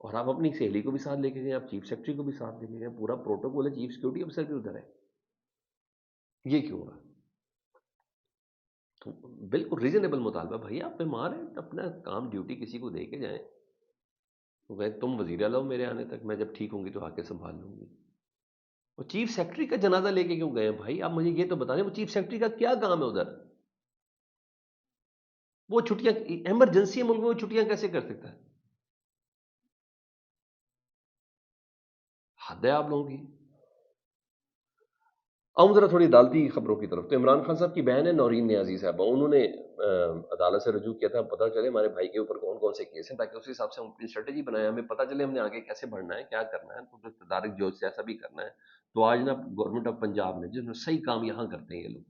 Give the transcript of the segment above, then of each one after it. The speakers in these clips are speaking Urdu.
اور آپ اپنی سہیلی کو بھی ساتھ لے کے گئے، آپ چیف سیکرٹری کو بھی ساتھ لے کے گئے، پورا پروٹوکول ہے، چیف سیکورٹی افسر بھی ادھر ہے، یہ کیوں ہو رہا؟ تو بالکل ریزنیبل مطالبہ، بھائی آپ بیمار ہیں، اپنا کام ڈیوٹی کسی کو دے کے جائیں، وہ کہے تم وزیر اعلیٰ ہو میرے آنے تک، میں جب ٹھیک ہوں گی تو آ کے سنبھال لوں گی۔ وہ چیف سیکرٹری کا جنازہ لے کے کیوں گئے ہیں بھائی؟ آپ مجھے یہ تو بتائیں وہ چیف سیکرٹری کا کیا کام ہے ادھر؟ وہ چھٹیاں ایمرجنسی ملک میں وہ چھٹیاں کیسے کر سکتا ہے؟ حد ہے آپ لوگوں کی۔ آؤں ذرا تھوڑی عدالتی خبروں کی طرف۔ تو عمران خان صاحب کی بہن ہے نورین نیازی صاحبہ، انہوں نے عدالت سے رجوع کیا تھا، پتہ چلے ہمارے بھائی کے اوپر کون کون سے کیس ہیں، تاکہ اسی حساب سے ہم اپنی اسٹریٹجی بنائیں، ہمیں پتہ چلے ہم نے آگے کیسے بڑھنا ہے، کیا کرنا ہے، تو تدارک جو ایسا بھی کرنا ہے۔ تو آج نا گورنمنٹ آف پنجاب نے، جس میں صحیح کام یہاں کرتے ہیں یہ لوگ،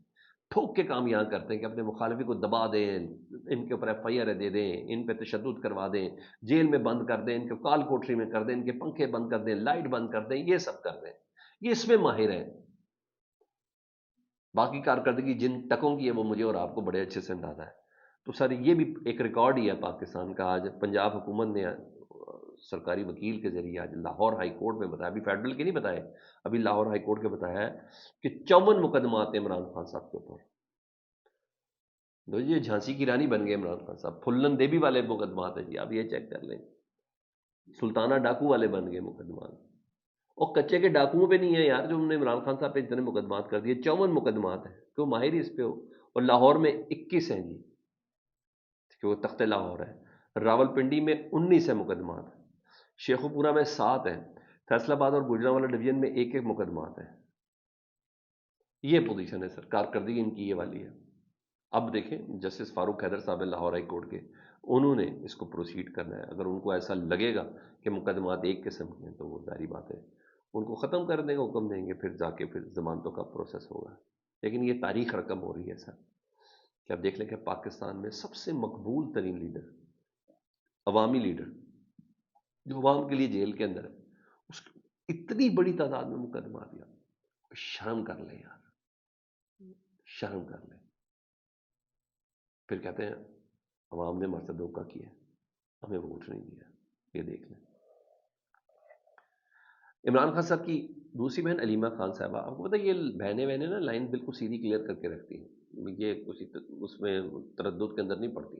ٹھوک کے کام یہاں کرتے ہیں کہ اپنے مخالفی کو دبا دیں، ان کے اوپر ایف آئی آر دے دیں، ان پہ تشدد کروا دیں، جیل میں بند کر دیں، ان کو کال کوٹری میں کر دیں، ان کے پنکھے بند کر دیں، لائٹ بند کر دیں، یہ سب کر دیں، یہ اس میں ماہر ہیں۔ باقی کارکردگی جن ٹکوں کی ہے وہ مجھے اور آپ کو بڑے اچھے سے اندازہ ہے۔ تو سر یہ بھی ایک ریکارڈ ہی ہے پاکستان کا۔ آج پنجاب حکومت نے سرکاری وکیل کے ذریعے آج لاہور ہائی کورٹ میں بتایا، ابھی فیڈرل کے نہیں بتائے، ابھی لاہور ہائی کورٹ کے بتایا ہے کہ 54 مقدمات ہیں عمران خان صاحب کے اوپر۔ یہ جھانسی کی رانی بن گئے عمران خان صاحب، پھلن دیوی والے مقدمات ہیں جی، آپ یہ چیک کر لیں، سلطانہ ڈاکو والے بن گئے مقدمات۔ اور کچے کے ڈاکوؤں پہ نہیں ہے یار جو ہم نے عمران خان صاحب پہ اتنے مقدمات کر دیے، 54 مقدمات ہیں کہ وہ ماہر ہی اس پہ ہو۔ اور لاہور میں 21 ہیں جی، کہ وہ تخت لاہور ہے۔ راول پنڈی میں 19 ہے مقدمات، شیخو پورہ میں 7 ہیں، فیصل آباد اور گجرانوالہ ڈویژن میں ایک ایک مقدمات ہیں۔ یہ پوزیشن ہے سر، کارکردگی ان کی یہ والی ہے۔ اب دیکھیں جسٹس فاروق حیدر صاحب لاہور ہائی کورٹ کے، انہوں نے اس کو پروسیڈ کرنا ہے۔ اگر ان کو ایسا لگے گا کہ مقدمات ایک قسم کے ہیں تو وہ ظاہری بات ہے ان کو ختم کرنے کا حکم دیں گے، پھر جا کے پھر ضمانتوں کا پروسیس ہوگا۔ لیکن یہ تاریخ رقم ہو رہی ہے سر کہ اب دیکھ لیں کہ پاکستان میں سب سے مقبول ترین لیڈر، عوامی لیڈر، جو عوام کے لیے جیل کے اندر ہے، اس کی اتنی بڑی تعداد میں مقدمات، یار شرم کر لیں، یار شرم کر لیں۔ پھر کہتے ہیں عوام نے ہمارے ساتھ دھوکہ کیا، ہمیں ووٹ نہیں دیا۔ یہ دیکھ لیں۔ عمران خان صاحب کی دوسری بہن علیمہ خان صاحبہ، آپ کو پتہ ہے یہ بہنیں نا لائن بالکل سیدھی کلیئر کر کے رکھتی ہیں، یہ اس میں تردد کے اندر نہیں پڑتی۔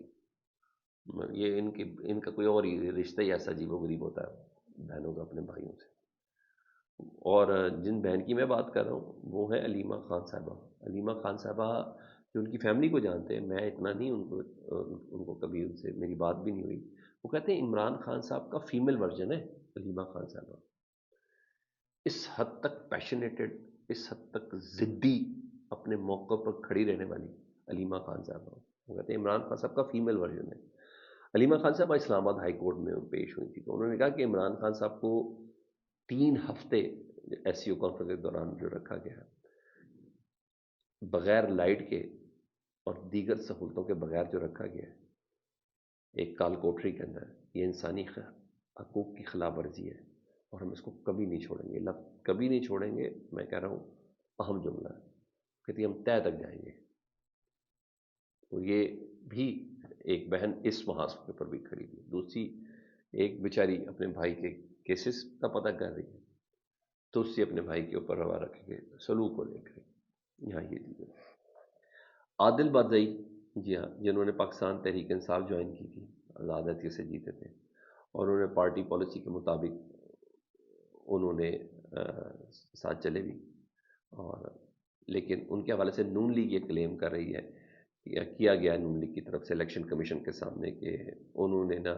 یہ ان کا کوئی اور ہی رشتہ ہی ایسا عجیب و غریب ہوتا ہے بہنوں کا اپنے بھائیوں سے۔ اور جن بہن کی میں بات کر رہا ہوں وہ ہے علیمہ خان صاحبہ۔ علیمہ خان صاحبہ جو ان کی فیملی کو جانتے ہیں، میں اتنا نہیں ان کو کبھی ان سے میری بات بھی نہیں ہوئی، وہ کہتے ہیں عمران خان صاحب کا فیمیل ورژن ہے علیمہ خان صاحبہ۔ اس حد تک پیشنیٹڈ، اس حد تک ضدی، اپنے موقع پر کھڑی رہنے والی علیمہ خان صاحبہ، وہ کہتے ہیں عمران خان صاحب کا فیمیل ورژن ہے۔ علیمہ خان صاحبہ اسلام آباد ہائی کورٹ میں پیش ہوئی تھی، تو انہوں نے کہا کہ عمران خان صاحب کو 3 ہفتے ایس سی او کانفرنس کے دوران جو رکھا گیا ہے، بغیر لائٹ کے اور دیگر سہولتوں کے بغیر جو رکھا گیا ہے ایک کال کوٹری کے اندر، یہ انسانی حقوق کی خلاف ورزی ہے، اور ہم اس کو کبھی نہیں چھوڑیں گے۔ لفظ کبھی نہیں چھوڑیں گے میں کہہ رہا ہوں اہم جملہ ہے، کہتی ہم طے تک جائیں گے۔ تو یہ بھی ایک بہن اس محاذ پر بھی کھڑی تھی، دوسری ایک بیچاری اپنے بھائی کے کیسز کا پتہ کر رہی ہے، تو اس سے اپنے بھائی کے اوپر روا رکھ کے سلوک کو لے کر یہاں یہ چیزیں۔ عادل بادزئی، جی ہاں، جنہوں نے پاکستان تحریک انصاف جوائن کی تھی، آزادی سے جیتے تھے، اور انہوں نے پارٹی پالیسی کے مطابق انہوں نے ساتھ چلے بھی، اور لیکن ان کے حوالے سے نون لیگ یہ کلیم کر رہی ہے یا کیا گیا ہے نون لیگ کی طرف سے الیکشن کمیشن کے سامنے کہ انہوں نے نا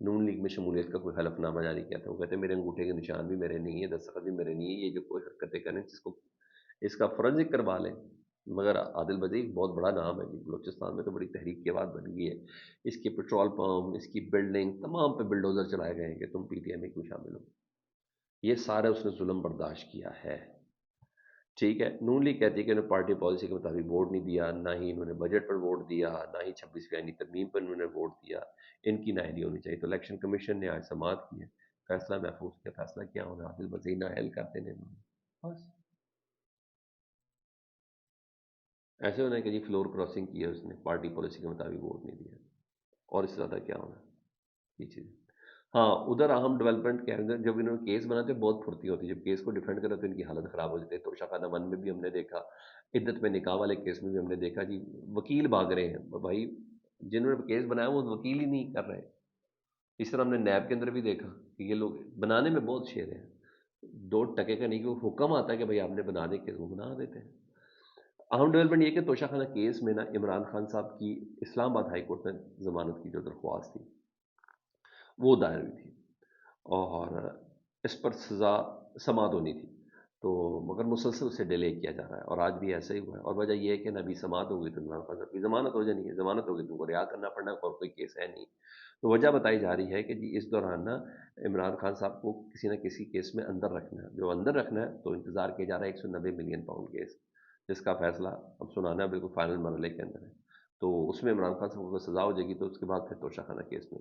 نون لیگ میں شمولیت کا کوئی حلف نامہ جاری کیا تھا۔ وہ کہتے ہیں میرے انگوٹھے کے نشان بھی میرے نہیں ہیں، دستخط بھی میرے نہیں ہیں، یہ جو کوئی حرکتیں کریں اس کا فورنزک کروا لیں۔ مگر عادل بدی ایک بہت بڑا نام ہے جی، بلوچستان میں تو بڑی تحریک کی آواز بن گئی ہے، اس کی پیٹرول پمپ، اس کی بلڈنگ تمام پہ بلڈوزر چلائے گئے ہیں کہ تم پی ٹی ایم میں کیوں شامل ہو۔ یہ سارا اس نے ظلم برداشت کیا ہے، ٹھیک ہے۔ نون لیگ کہتی ہے کہ انہوں نے پارٹی پالیسی کے مطابق ووٹ نہیں دیا، نہ ہی انہوں نے بجٹ پر ووٹ دیا، نہ ہی 26ویں آئینی ترمیم پر انہوں نے ووٹ دیا، ان کی نااہلی ہونی چاہیے۔ تو الیکشن کمیشن نے آج سماعت کی ہے، فیصلہ محفوظ کیا، فیصلہ کیا ہونا عادل بدی نااہل کرتے ہیں بس ایسے ہونا ہے کہ جی فلور کراسنگ کی ہے اس نے، پارٹی پالیسی کے مطابق ووٹ نہیں دیا، اور اس سے زیادہ کیا ہونا یہ چیز۔ ہاں ادھر اہم ڈیولپمنٹ کے اندر جب انہوں نے کیس بناتے بہت پھرتی ہوتی ہے، جب کیس کو ڈیفینڈ کرے تو ان کی حالت خراب ہو جاتی ہے۔ تو شاخانہ ون میں بھی ہم نے دیکھا، عدت میں نکاح والے کیس میں بھی ہم نے دیکھا جی وکیل بھاگ رہے ہیں بھائی، جنہوں نے کیس بنایا وہ وکیل ہی نہیں کر رہے۔ اس طرح ہم نے نیب کے اندر بھی دیکھا کہ یہ لوگ بنانے میں بہت شیر ہیں، دو ٹکے کا نہیں کہ وہ حکم آتا ہے کہ بھائی آپ نے بنا دے کیس، وہ بنا دیتے ہیں۔ اہم ڈیولپمنٹ یہ کہ توشہ خانہ کیس میں نا عمران خان صاحب کی اسلام آباد ہائی کورٹ میں ضمانت کی جو درخواست تھی وہ دائر ہوئی تھی، اور اس پر سزا سماعت ہونی تھی، تو مگر مسلسل اسے ڈیلے کیا جا رہا ہے، اور آج بھی ایسا ہی ہوا ہے۔ اور وجہ یہ ہے کہ نہ ابھی سماعت ہو گئی تو عمران خان صاحب کی ضمانت ہو جانی ہے، ضمانت ہو گئی تو ان کو رہا کرنا پڑنا ہے، اور کوئی کیس ہے نہیں۔ تو وجہ بتائی جا رہی ہے کہ جی اس دوران نا عمران خان صاحب کو کسی نہ کسی کیس میں اندر رکھنا ہے، جو اندر رکھنا ہے تو انتظار کیا جا رہا ہے 190 ملین پاؤنڈ کیس، جس کا فیصلہ اب سنانا ہے بالکل فائنل مرحلے کے اندر ہے۔ تو اس میں عمران خان صاحب کو سزا ہو جائے گی تو اس کے بعد پھر توشہ خانہ کیس میں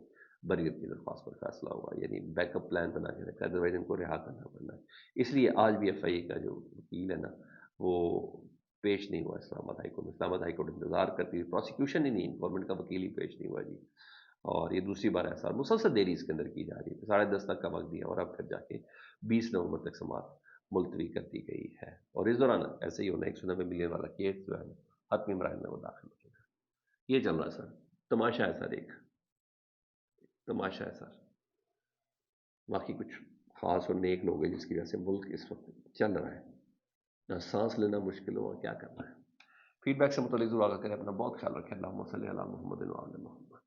بریت کی درخواست پر فیصلہ ہوگا، یعنی بیک اپ پلان بنا کے رکھا ہے، ادروائز ان کو رہا کرنا پڑنا ہے۔ اس لیے آج بھی ایف آئی اے کا جو وکیل ہے نا وہ پیش نہیں ہوا اسلام آباد ہائی کورٹ میں۔ اسلام آباد ہائی کورٹ انتظار کرتی ہے، پروسیکیوشن ہی نہیں، گورنمنٹ کا وکیل ہی پیش نہیں ہوا جی، اور یہ دوسری بار ایسا مسلسل دیری اس کے اندر کی جا رہی ہے۔ 10:30 تک کا وقت دیا اور اب پھر جا کے 20 نومبر تک سماعت ملتوی کر دی گئی ہے، اور اس دوران ایسے ہی ہونا 190 ملین والا کیس جو ہے حتمی مراحل میں وہ داخل ہو جائے گا۔ یہ چل رہا ہے سر، تماشا ہے سر، ایک تماشا ہے سر، باقی کچھ خاص اور نیک لوگ ہیں جس کی وجہ سے ملک اس وقت چل رہا ہے، نہ سانس لینا مشکل ہوا کیا کرنا ہے۔ فیڈ بیک سے متعلق ضرور آگاہ کریں، اپنا بہت خیال رکھیں۔ اللہم صلی علی محمد و علی محمد۔